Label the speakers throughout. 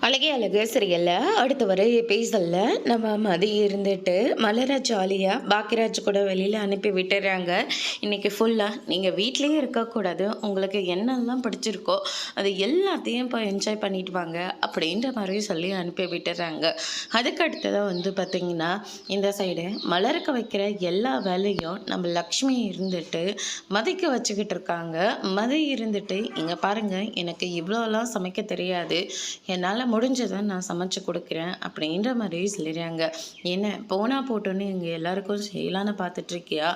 Speaker 1: அழகே அழகு சீரியல்ல அடுத்து வர எபிசோடில் நம்ம மதி இருந்துட்டு மலரை ஜாலியாக பாக்கியராஜ் கூட வெளியில் அனுப்பி விட்டுறாங்க. இன்றைக்கி ஃபுல்லாக நீங்கள் வீட்லேயே இருக்கக்கூடாது, உங்களுக்கு என்னெல்லாம் பிடிச்சிருக்கோ அது எல்லாத்தையும் இப்போ என்ஜாய் பண்ணிட்டு வாங்க அப்படின்ற மாதிரி சொல்லி அனுப்பி விட்டுறாங்க. அதுக்கு அடுத்ததாக வந்து பார்த்திங்கன்னா இந்த சைடு மலருக்கு வைக்கிற எல்லா வேலையும் நம்ம லக்ஷ்மி இருந்துட்டு மதிக்க வச்சுக்கிட்டு இருக்காங்க. மதி இருந்துட்டு இங்கே பாருங்கள், எனக்கு இவ்வளோலாம் சமைக்க தெரியாது, என்னால் முடிஞ்சதை நான் சமைச்சு கொடுக்குறேன் அப்படின்ற மாதிரி சொல்லிடுறாங்க. என்ன போனால் போட்டோன்னு இங்கே எல்லாருக்கும் செய்யலான்னு பார்த்துட்ருக்கியா?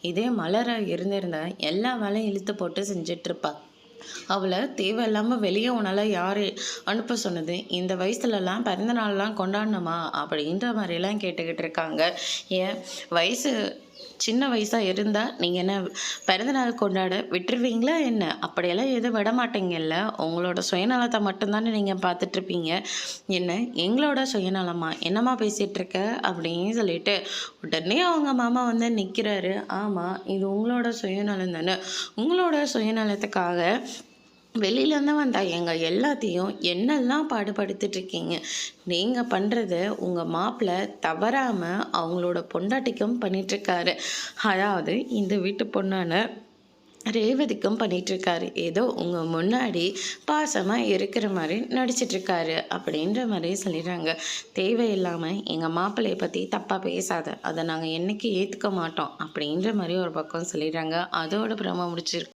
Speaker 1: இதே மலரை இருந்திருந்தா எல்லா வேலையும் இழுத்து போட்டு செஞ்சிட்ருப்பா. அவளை தேவையில்லாமல் வெளியே உன்னால் யார் அனுப்ப சொன்னது? இந்த வயசுலலாம் பிறந்த நாள்லாம் கொண்டாடணுமா அப்படின்ற மாதிரிலாம் கேட்டுக்கிட்டு இருக்காங்க. ஏன் வயசு சின்ன வயசாக இருந்தால் நீங்கள் என்ன பிறந்தநாள் கொண்டாட விட்டுருவீங்களா என்ன? அப்படியெல்லாம் எதுவும் விட மாட்டீங்கல்ல. உங்களோட சுயநலத்தை மட்டும்தானே நீங்கள் பார்த்துட்ருப்பீங்க. என்ன எங்களோட சுயநலமா என்னம்மா பேசிகிட்ருக்க அப்படின்னு சொல்லிட்டு உடனே அவங்க மாமா வந்து நிற்கிறாரு. ஆமாம், இது உங்களோட சுயநலம் தானே. உங்களோட சுயநலத்துக்காக வெளியிலேருந்து வந்தா எங்கள் எல்லாத்தையும் என்னெல்லாம் பாடுபடுத்திட்ருக்கீங்க. நீங்கள் பண்ணுறத உங்கள் மாப்பிள்ளை தவறாமல் அவங்களோட பொண்டாட்டிக்கும் பண்ணிகிட்ருக்காரு. அதாவது இந்த வீட்டு பொண்ணான ரேவதிக்கும் பண்ணிகிட்ருக்காரு. ஏதோ உங்கள் முன்னாடி பாசமாக இருக்கிற மாதிரி நடிச்சிட்ருக்காரு அப்படின்ற மாதிரி சொல்லிடுறாங்க. தேவையில்லாமல் எங்கள் மாப்பிள்ளையை பற்றி தப்பாக பேசாத, அதை நாங்கள் என்றைக்கு ஏற்றுக்க மாட்டோம் அப்படின்ற மாதிரி ஒரு பக்கம் சொல்லிடுறாங்க. அதோட பிரம முடிச்சிருக்கு.